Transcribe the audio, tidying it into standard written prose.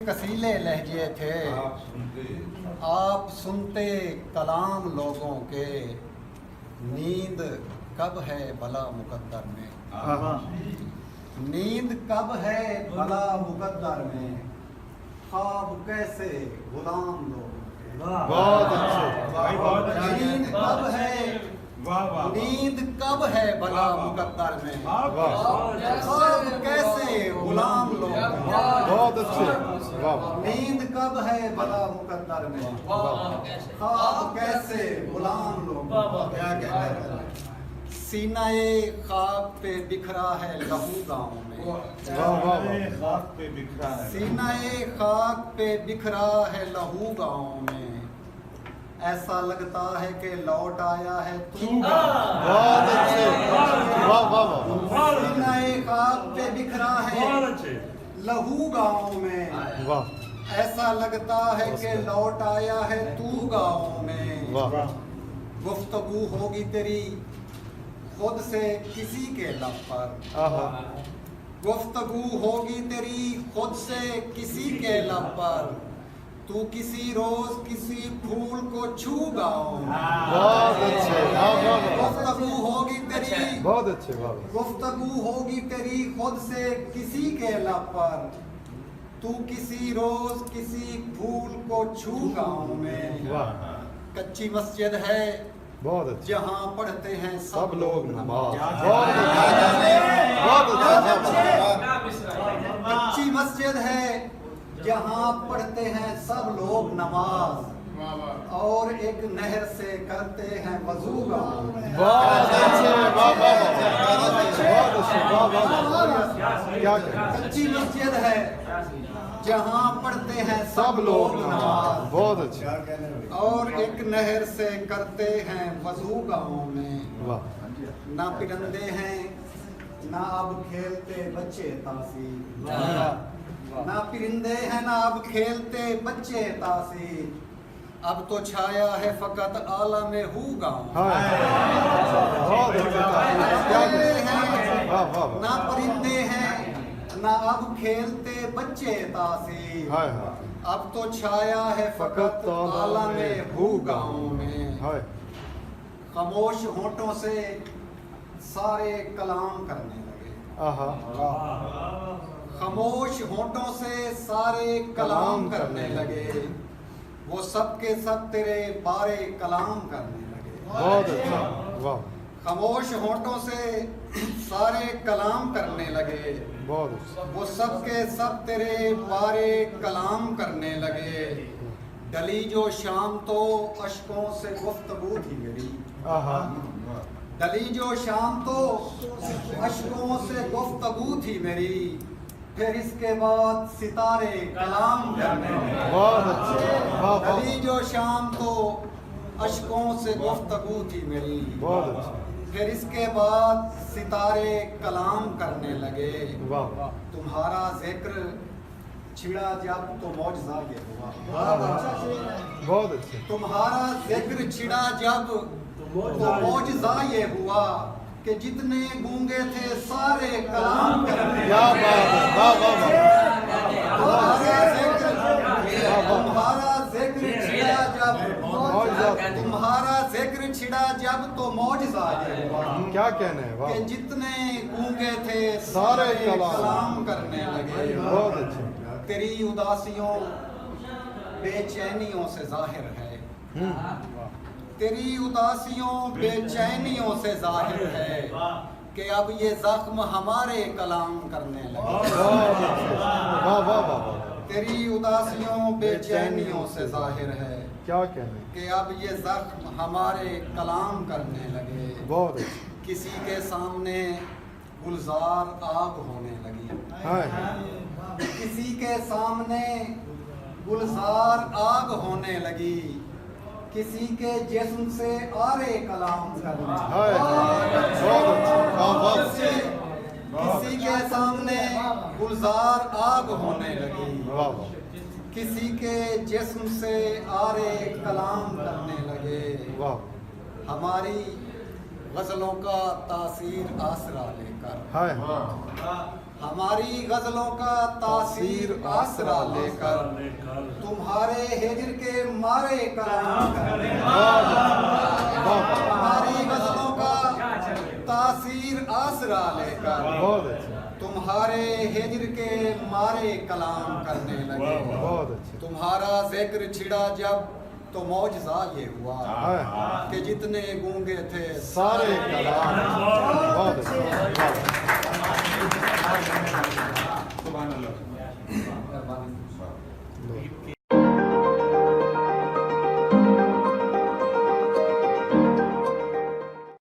کسیلے لہجے تھے آپ سنتے کلام لوگوں کے، نیند کب ہے بھلا مقدر میں، نیند کب ہے بھلا مقدر میں، خواب کیسے غلام لوگوں کے۔ بہت اچھے، نیند کب ہے، نیند کب ہے بھلا مقدر میں، خواب کیسے غلام لوگوں کے۔ بہت اچھے، نیند کب ہے بھلا مقدر میں، خواب کیسے غلام لوگوں کے۔ کیا کہتے ہیں، سینہ خاک پہ بکھرا ہے لہو گاؤں میں، سینہ خاک پہ بکھرا ہے لہو گاؤں میں، ایسا لگتا ہے کہ لوٹ آیا ہے تو بہت اچھے، واہ واہ واہ، سینہ خاک پہ بکھرا ہے لہو گاؤں میں، واہ ایسا لگتا ہے کہ لوٹ آیا ہے تو گاؤں میں، واہ، گفتگو ہوگی تیری خود سے کسی کے لب پر، آہا، گفتگو ہوگی تیری خود سے کسی کے لب پر، تو کسی روز کسی پھول کو چھو گاؤں میں، بہت اچھے، واہ واہ واہ، گفتگو ہوگی تیری، بہت اچھے، واہ واہ، گفتگو ہوگی تیری خود سے کسی کے لب پر، تو کسی روز کسی پھول کو چھو گاؤں میں، واہ، کچی مسجد ہے بہت اچھے، جہاں پڑھتے ہیں سب لوگ نماز، بہت اچھے، بہت اچھے، کچی مسجد ہے جہاں پڑھتے ہیں سب لوگ نماز، اور ایک نہر سے کرتے ہیں وضو گاؤں میں، بہت اچھے، واہ واہ واہ، بہت اچھے، واہ واہ واہ، کیا کہیں، کچی مسجد ہے جہاں پڑھتے ہیں سب لوگ نماز، بہت اچھے، اور ایک نہر سے کرتے ہیں وضو گاؤں میں، واہ، نہ پرندے ہیں نہ اب کھیلتے بچے تاثیر، نہ پرندے ہیں نہ اب کھیلتے بچے تاثیر، اب تو چھایا ہے فقط عالم ہو گاؤں، بہت اچھے، واہ واہ، نہ پرندے ہیں نہ اب کھیلتے بچے تاثیر، ہائے ہائے، اب تو چھایا ہے فقط عالم ہو گاؤں میں، ہائے، خاموش ہونٹوں سے سارے کلام کرنے لگے، آہا، خاموش ہونٹوں سے سارے کلام کرنے لگے، وہ سب کے سب تیرے بارے کلام کرنے لگے، بہت اچھا، واہ، خاموش ہونٹوں سے سارے کلام کرنے لگے، بہت اچھا، وہ سب کے سب تیرے بارے کلام کرنے لگے، ڈلی جو شام تو اشکوں سے گفتگو تھی میری، آہا، ڈلی جو شام تو اشکوں سے گفتگو تھی میری، پھر اس کے بعد ستارے کلام کرنے لگے، بہت اچھے، واہ واہ، ڈلی جو شام تو اشکوں سے گفتگو تھی میری، بہت اچھا، پھر اس کے بعد ستارے کلام کرنے لگے، واہ واہ، تمہارا ذکر چھڑا جب تو معجزہ یہ ہوا، بہت اچھے، تمہارا ذکر چھڑا جب تو معجزہ یہ ہوا کہ جتنے گونگے تھے سارے کلام کرنے کیا بات ہے، واہ واہ واہ، تمہارا ذکر چھڑا جب، تمہارا ذکر چھڑا جب تو معجزہ یہ ہوا کیا کہنے ہے، واہ، کہ جتنے گونگے تھے سارے کلام کرنے لگے، بہت اچھے، تیری اداسیوں بے چینیوں سے ظاہر ہے، تیری اداسیوں بے چینیوں سے ظاہر ہے کہ اب یہ زخم ہمارے کلام کرنے لگے، بہت اچھے، واہ واہ واہ، تیری اداسیوں بے چینیوں سے ظاہر ہے کیا کہنے، کہ اب یہ زخم ہمارے کلام کرنے لگے، بہت اچھے، کسی کے سامنے گلزار آگ ہونے لگی، ہائے، کسی کے سامنے گلزار آگ ہونے لگی، کسی کے جسم سے آرے کلام کرنے ہائے، بہت اچھے، واہ واہ، کسی کے سامنے گلزار آگ ہونے لگی، واہ واہ، کسی کے جسم سے آرے کلام کرنے لگے، واہ، ہماری غزلوں کا تاثیر آسرا لے کر، ہائے، ہماری غزلوں کا تاثیر آسرا لے کر تمہارے ہجر کے مارے کلام کرنے ہماری غزلوں کا تاثیر آسرا لے کر بہت اچھا تمہارے ہجر کے مارے کلام کرنے لگے بہت اچھا تمہارا ذکر چھڑا جب تو معجزہ یہ ہوا کہ جتنے گونگے تھے سارے کلام بہت اچھا سبحان اللہ